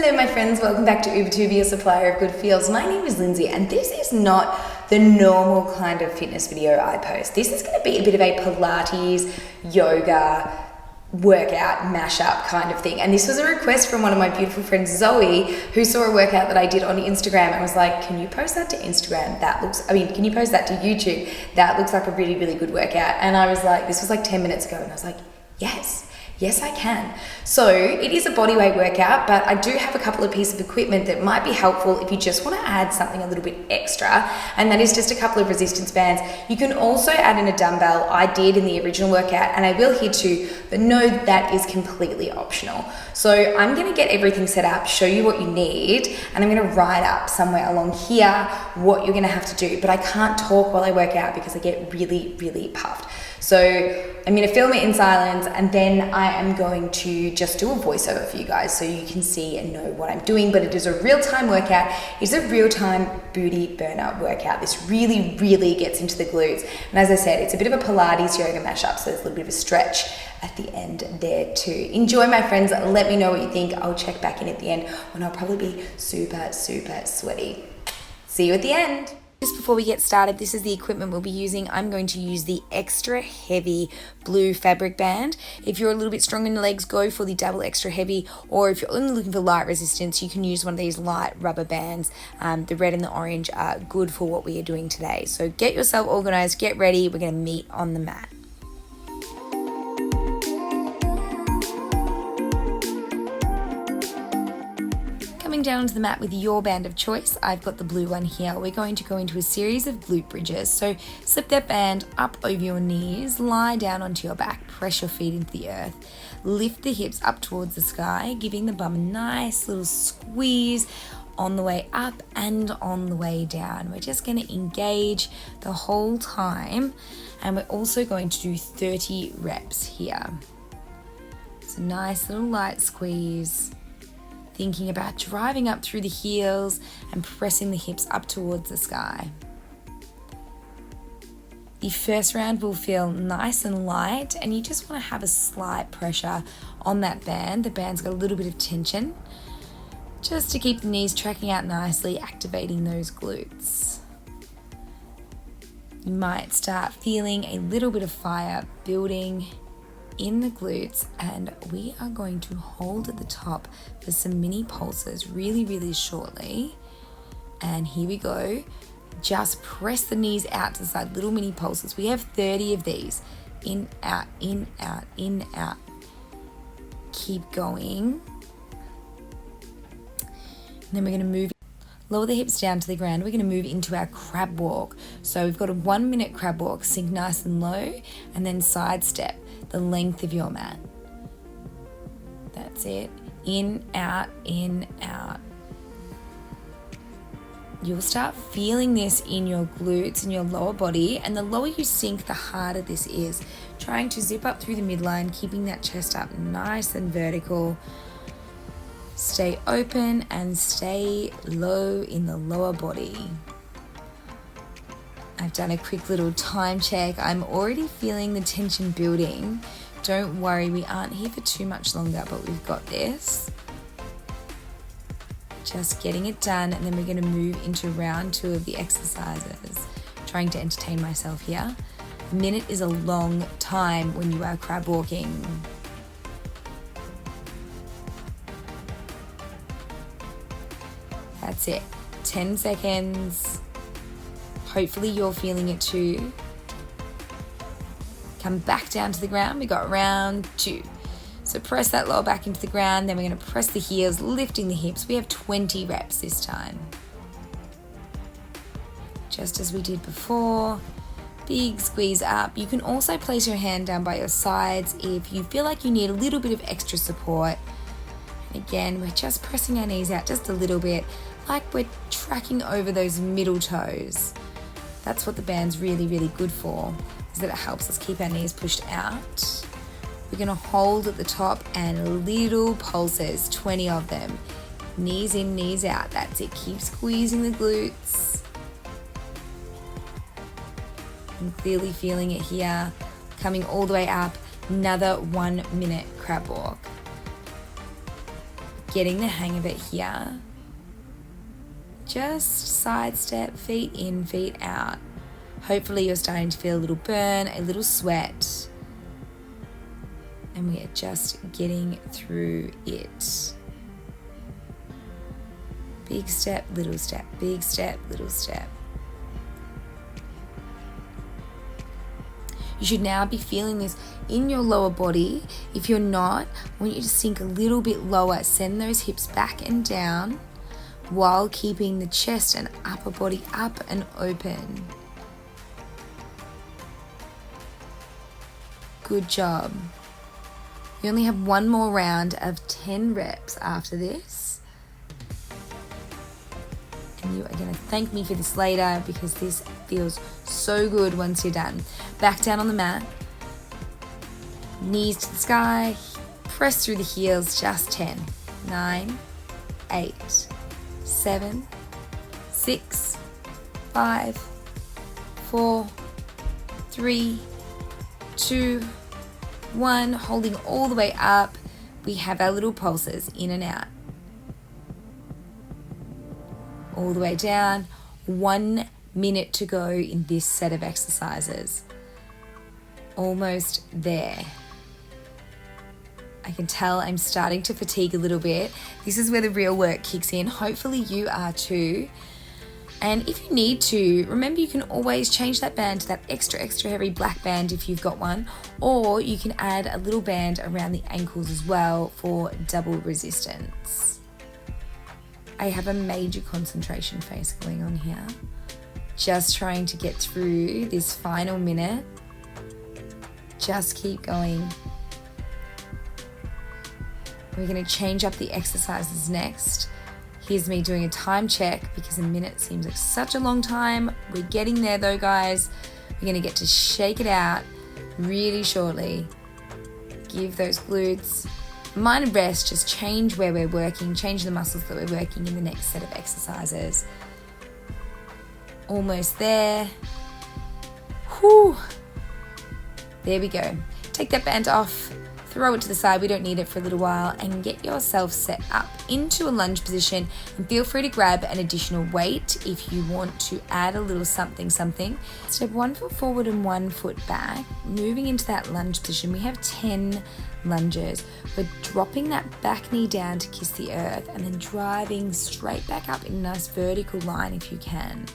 Hello my friends, welcome back to Ubatooba, your supplier of good feels. My name is Lyndsey and this is not the normal kind of fitness video I post. This is going to be a bit of a Pilates, yoga, workout, mashup kind of thing. And this was a request from one of my beautiful friends, Zoe, who saw a workout that I did on Instagram and was like, can you post that to Instagram? Can you post that to YouTube? That looks like a really, really good workout. And I was like, this was like 10 minutes ago and I was like, Yes, I can. So it is a bodyweight workout, but I do have a couple of pieces of equipment that might be helpful if you just want to add something a little bit extra, and that is just a couple of resistance bands. You can also add in a dumbbell. I did in the original workout, and I will here too, but no, that is completely optional. So I'm going to get everything set up, show you what you need, and I'm going to write up somewhere along here what you're going to have to do, but I can't talk while I work out because I get really, really puffed. So I'm going to film it in silence, and then I am going to just do a voiceover for you guys so you can see and know what I'm doing. But it is a real-time workout. It's a real-time booty burner workout. This really, really gets into the glutes. And as I said, it's a bit of a Pilates yoga mashup, so there's a little bit of a stretch at the end there too. Enjoy, my friends. Let me know what you think. I'll check back in at the end when I'll probably be super, super sweaty. See you at the end. Just before we get started, this is the equipment we'll be using. I'm going to use the extra heavy blue fabric band. If you're a little bit strong in the legs, go for the double extra heavy, or if you're only looking for light resistance, you can use one of these light rubber bands. The red and the orange are good for what we are doing today. So get yourself organized, get ready. We're going to meet on the mat. Down onto the mat with your band of choice. I've got the blue one here. We're going to go into a series of glute bridges. So slip that band up over your knees, lie down onto your back, press your feet into the earth, lift the hips up towards the sky, giving the bum a nice little squeeze on the way up and on the way down. We're just going to engage the whole time, and we're also going to do 30 reps here. It's a nice little light squeeze, thinking about driving up through the heels and pressing the hips up towards the sky. The first round will feel nice and light, and you just want to have a slight pressure on that band. The band's got a little bit of tension, just to keep the knees tracking out nicely, activating those glutes. You might start feeling a little bit of fire building in the glutes, and we are going to hold at the top for some mini pulses really, really shortly. And here we go. Just press the knees out to the side, little mini pulses. We have 30 of these. In, out, in, out, in, out. Keep going. And then we're going to move, lower the hips down to the ground. We're going to move into our crab walk. So we've got a 1 minute crab walk, sink nice and low, and then side step the length of your mat. That's it. In, out, in, out. You'll start feeling this in your glutes and your lower body, and the lower you sink, the harder this is. Trying to zip up through the midline, keeping that chest up nice and vertical. Stay open and stay low in the lower body. I've done a quick little time check. I'm already feeling the tension building. Don't worry, we aren't here for too much longer, but we've got this. Just getting it done, and then we're going to move into round 2 of the exercises. Trying to entertain myself here. A minute is a long time when you are crab walking. That's it. 10 seconds. Hopefully you're feeling it too. Come back down to the ground. We got round 2. So press that lower back into the ground. Then we're going to press the heels, lifting the hips. We have 20 reps this time. Just as we did before. Big squeeze up. You can also place your hand down by your sides if you feel like you need a little bit of extra support. And again, we're just pressing our knees out just a little bit, like we're tracking over those middle toes. That's what the band's really, really good for, is that it helps us keep our knees pushed out. We're going to hold at the top and little pulses, 20 of them. Knees in, knees out. That's it. Keep squeezing the glutes. I'm clearly feeling it here. Coming all the way up. Another 1 minute crab walk. getting the hang of it here. Just sidestep, feet in, feet out. Hopefully you're starting to feel a little burn, a little sweat. And we are just getting through it. Big step, little step, big step, little step. You should now be feeling this in your lower body. If you're not, I want you to sink a little bit lower. Send those hips back and down while keeping the chest and upper body up and open. Good job. You only have one more round of 10 reps after this. And you are going to thank me for this later because this feels so good once you're done. Back down on the mat. Knees to the sky. Press through the heels. Just 10. 9, 8, 7, 6, 5, 4, 3, 2, 1. Holding all the way up. We have our little pulses in and out. All the way down. 1 minute to go in this set of exercises. Almost there. I can tell I'm starting to fatigue a little bit. This is where the real work kicks in. Hopefully you are too. And if you need to, remember you can always change that band to that extra heavy black band if you've got one, or you can add a little band around the ankles as well for double resistance. I have a major concentration phase going on here. Just trying to get through this final minute. Just keep going. We're going to change up the exercises next. Here's me doing a time check because a minute seems like such a long time. We're getting there though, guys. We're going to get to shake it out really shortly. Give those glutes a minor rest. Just change where we're working, change the muscles that we're working in the next set of exercises. Almost there. Whew. There we go. Take that band off. Throw it to the side, we don't need it for a little while, and get yourself set up into a lunge position, and feel free to grab an additional weight if you want to add a little something. Step 1 foot forward and 1 foot back. Moving into that lunge position, we have 10 lunges. We're dropping that back knee down to kiss the earth and then driving straight back up in a nice vertical line if you can.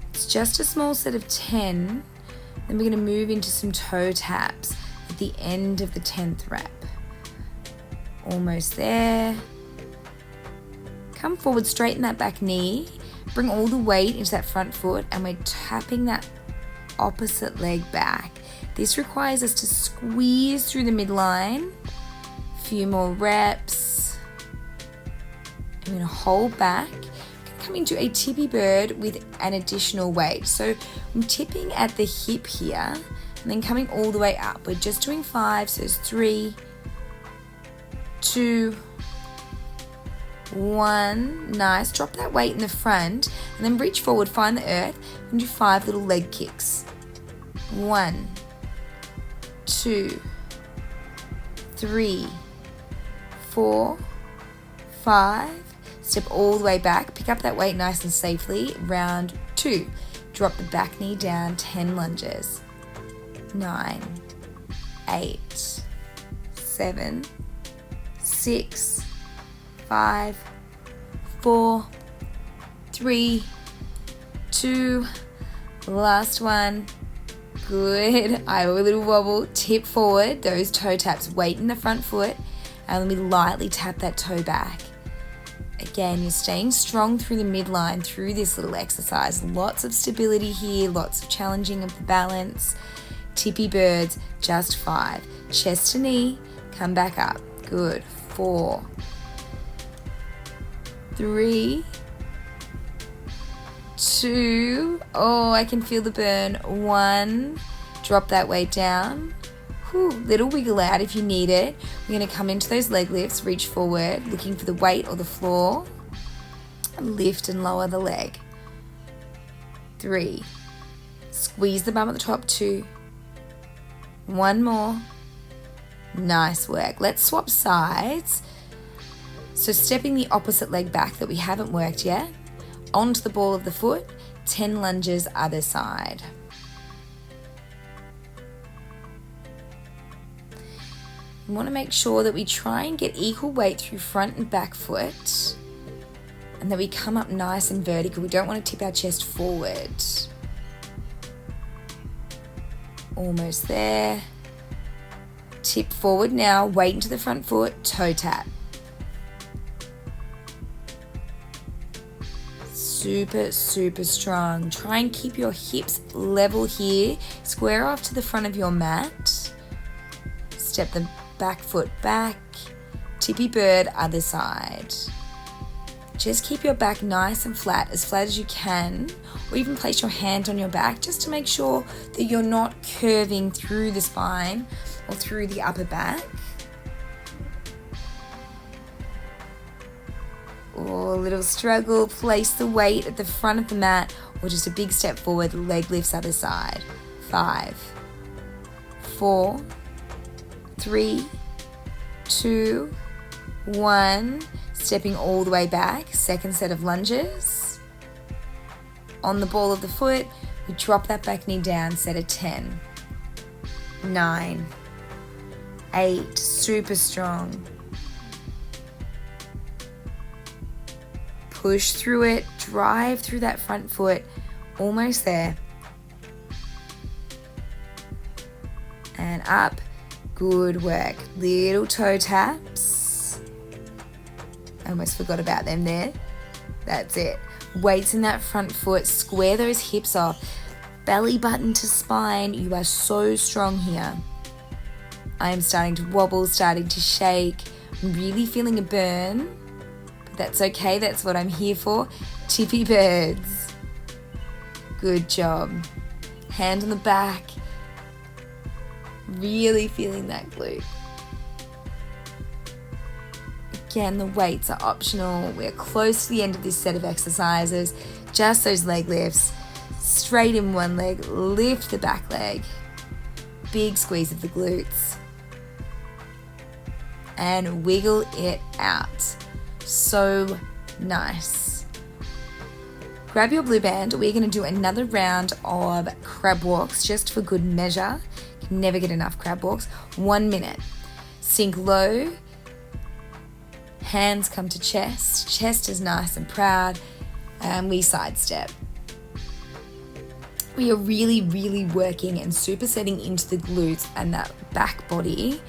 It's just a small set of 10. Then we're going to move into some toe taps at the end of the 10th rep. Almost there. Come forward, straighten that back knee. Bring all the weight into that front foot, and we're tapping that opposite leg back. This requires us to squeeze through the midline. A few more reps. I'm going to hold back. Come into a tippy bird with an additional weight. So I'm tipping at the hip here and then coming all the way up. We're just doing 5, so it's 3, 2, 1. Nice. Drop that weight in the front and then reach forward, find the earth, and do 5 little leg kicks. 1, 2, 3, 4, 5. Step all the way back, pick up that weight nice and safely. Round 2, drop the back knee down, 10 lunges. 9, 8, 7, 6, 5, 4, 3, 2, last one. Good. I have a little wobble, tip forward, those toe taps, weight in the front foot, and let me lightly tap that toe back. Again, you're staying strong through the midline through this little exercise. Lots of stability here, lots of challenging of the balance. Tippy birds, just 5. Chest to knee, come back up. Good. 4, 3, 2. Oh, I can feel the burn. 1. Drop that weight down. Little wiggle out if you need it. We're going to come into those leg lifts, reach forward, looking for the weight or the floor. Lift and lower the leg. 3. Squeeze the bum at the top. 2. 1 more. Nice work. Let's swap sides. So stepping the opposite leg back that we haven't worked yet, onto the ball of the foot, 10 lunges other side. We want to make sure that we try and get equal weight through front and back foot, and that we come up nice and vertical. We don't want to tip our chest forward. Almost there. Tip forward now, weight into the front foot, toe tap. Super, super strong. Try and keep your hips level here. Square off to the front of your mat. Step the back foot back. Tippy bird, other side. Just keep your back nice and flat as you can, or even place your hand on your back just to make sure that you're not curving through the spine or through the upper back. Or a little struggle, place the weight at the front of the mat, or just a big step forward, leg lifts other side. 5, 4, 3, 2, 1. Stepping all the way back, second set of lunges. On the ball of the foot, we drop that back knee down, set of 10, 9, 8, super strong. Push through it, drive through that front foot, almost there. And up, good work. Little toe taps. I almost forgot about them there. That's it. Weights in that front foot, square those hips off. Belly button to spine, you are so strong here. I am starting to wobble, starting to shake. I'm really feeling a burn. That's okay, that's what I'm here for. Tippy birds. Good job. Hand on the back. Really feeling that glute. Again, the weights are optional. We're close to the end of this set of exercises. Just those leg lifts. Straight in one leg, lift the back leg. Big squeeze of the glutes. And wiggle it out. So nice. Grab your blue band. We're going to do another round of crab walks just for good measure. You can never get enough crab walks. 1 minute. Sink low. Hands come to chest. Chest is nice and proud. And we sidestep. We are really, really working and supersetting into the glutes and that back body.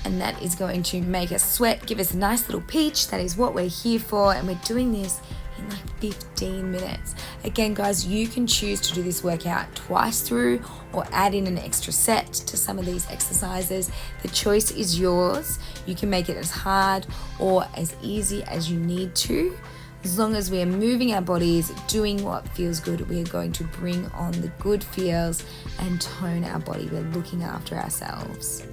And that is going to make us sweat, give us a nice little peach. That is what we're here for. And we're doing this in like 15 minutes. Again, guys, you can choose to do this workout twice through or add in an extra set to some of these exercises. The choice is yours. You can make it as hard or as easy as you need to. As long as we are moving our bodies, doing what feels good, we are going to bring on the good feels and tone our body. We're looking after ourselves.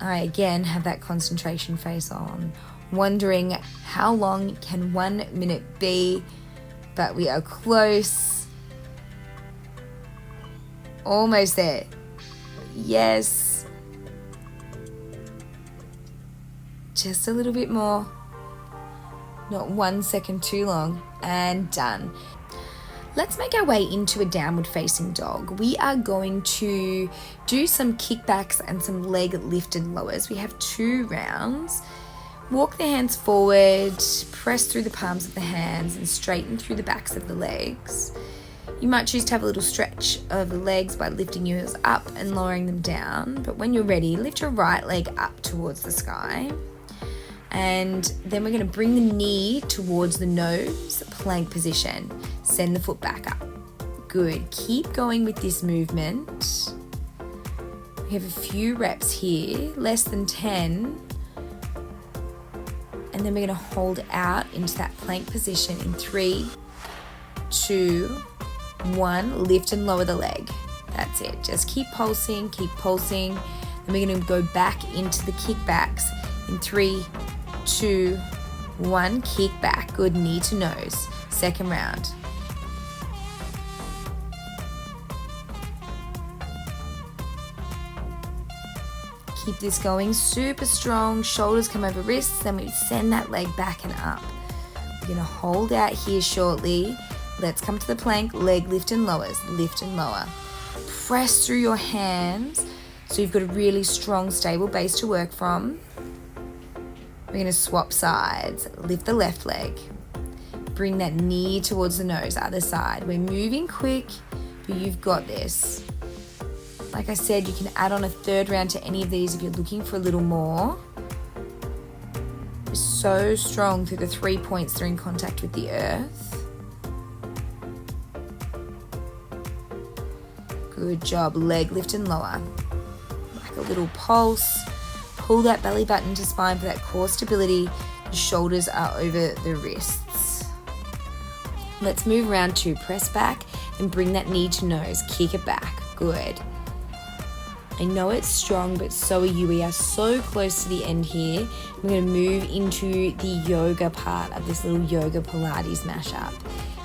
I again have that concentration face on, wondering how long can 1 minute be, but we are close. Almost there. Yes. Just a little bit more. Not 1 second too long, and done. Let's make our way into a downward facing dog. We are going to do some kickbacks and some leg lift and lowers. We have 2 rounds. Walk the hands forward, press through the palms of the hands and straighten through the backs of the legs. You might choose to have a little stretch of the legs by lifting your heels up and lowering them down. But when you're ready, lift your right leg up towards the sky. And then we're going to bring the knee towards the nose, plank position. Send the foot back up. Good. Keep going with this movement. We have a few reps here, less than 10. And then we're going to hold out into that plank position in 3, 2, 1. Lift and lower the leg. That's it. Just keep pulsing, keep pulsing. Then we're going to go back into the kickbacks in 3, 2, 1. Kick back. Good. Knee to nose. Second round. Keep this going super strong. Shoulders come over wrists. Then we send that leg back and up. We're going to hold out here shortly. Let's come to the plank. Leg lift and lowers. Lift and lower. Press through your hands so you've got a really strong, stable base to work from. We're going to swap sides. Lift the left leg. Bring that knee towards the nose, other side. We're moving quick, but you've got this. Like I said, you can add on a third round to any of these if you're looking for a little more. You're so strong through the 3 points that are in contact with the earth. Good job. Leg lift and lower. Like a little pulse. Pull that belly button to spine for that core stability. The shoulders are over the wrists. Let's move around to press back and bring that knee to nose. Kick it back. Good. I know it's strong, but so are you. We are so close to the end here. We're going to move into the yoga part of this little yoga Pilates mashup.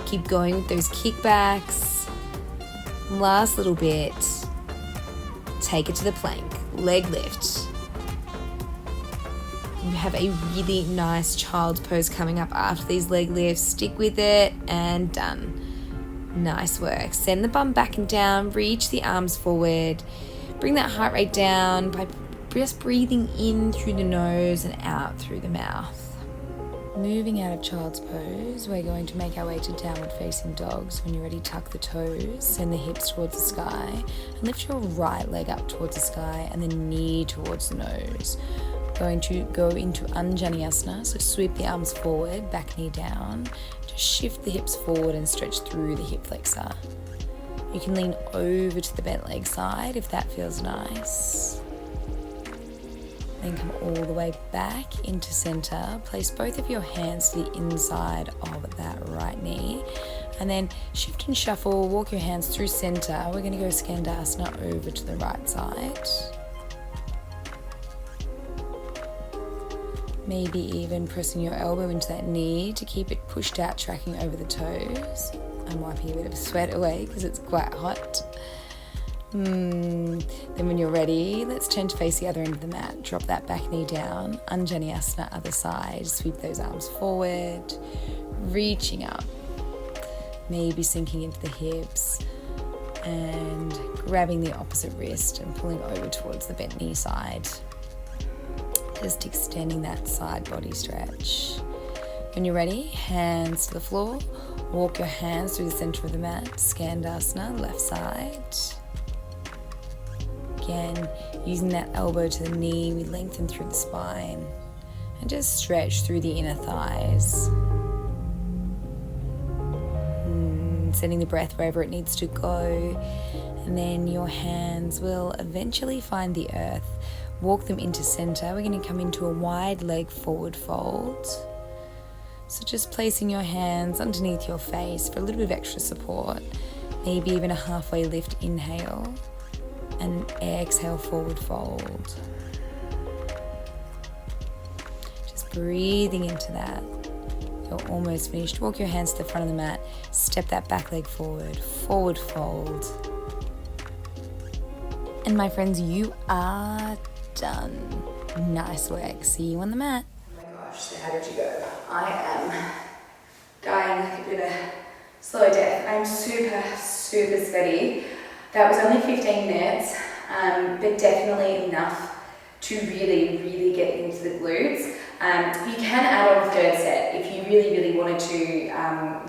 Keep going with those kickbacks. Last little bit. Take it to the plank. Leg lift. You have a really nice child's pose coming up after these leg lifts. Stick with it and done. Nice work. Send the bum back and down. Reach the arms forward. Bring that heart rate down by just breathing in through the nose and out through the mouth. Moving out of child's pose, we're going to make our way to downward facing dogs. When you're ready, tuck the toes, send the hips towards the sky, and lift your right leg up towards the sky and the knee towards the nose. Going to go into Anjaneyasana, so sweep the arms forward, back knee down. Just shift the hips forward and stretch through the hip flexor. You can lean over to the bent leg side if that feels nice. Then come all the way back into center. Place both of your hands to the inside of that right knee. And then shift and shuffle, walk your hands through center. We're going to go Skandasana over to the right side. Maybe even pressing your elbow into that knee to keep it pushed out, tracking over the toes. I'm wiping a bit of sweat away because it's quite hot. Then when you're ready, let's turn to face the other end of the mat. Drop that back knee down. Anjaneyasana, other side. Sweep those arms forward. Reaching up. Maybe sinking into the hips. And grabbing the opposite wrist and pulling over towards the bent knee side. Just extending that side body stretch. When you're ready, hands to the floor. Walk your hands through the center of the mat. Skandasana, left side. Again, using that elbow to the knee, we lengthen through the spine. And just stretch through the inner thighs. Sending the breath wherever it needs to go. And then your hands will eventually find the earth. Walk them into center. We're going to come into a wide leg forward fold. So just placing your hands underneath your face for a little bit of extra support. Maybe even a halfway lift, inhale. And exhale, forward fold. Just breathing into that. You're almost finished. Walk your hands to the front of the mat. Step that back leg forward. Forward fold. And my friends, you are done. Nice work. See you on the mat. Oh my gosh, so how did you go? I am dying like a bit of a slow death. I'm super sweaty. That was only 15 minutes, but definitely enough to really get into the glutes. You can add on a third set if you really wanted to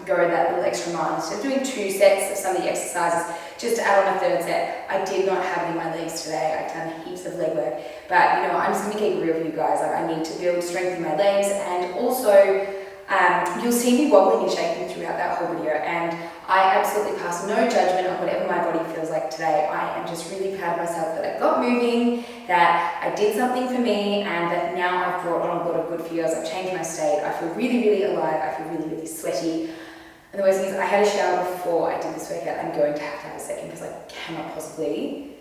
go that little extra mile. Instead of doing 2 sets of some of the exercises, just to add on a third set. I did not have any of my legs today. I've done heaps of leg work, but you know, I'm just gonna keep it real with you guys. Like, I need to build strength in my legs, and also you'll see me wobbling and shaking throughout that whole video, and I absolutely pass no judgment on whatever my body feels like today. I am just really proud of myself that I got moving, that I did something for me, and that now I've brought on a lot of good feels. I've changed my state. I feel really alive. I feel really sweaty. And the worst thing is I had a shower before I did this workout. I'm going to have a second because I cannot possibly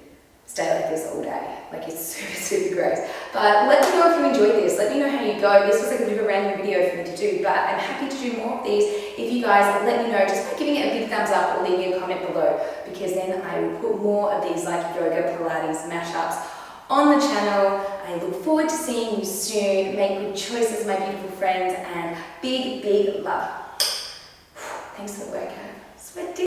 stay like this all day. Like, it's super gross. But let me know if you enjoyed this. Let me know how you go. This was like a bit of a random video for me to do, but I'm happy to do more of these if you guys let me know just by giving it a big thumbs up or leaving a comment below, because then I will put more of these like yoga Pilates mashups on the channel. I look forward to seeing you soon. Make good choices, my beautiful friends, and big, big love. Thanks for the workout. Sweaty.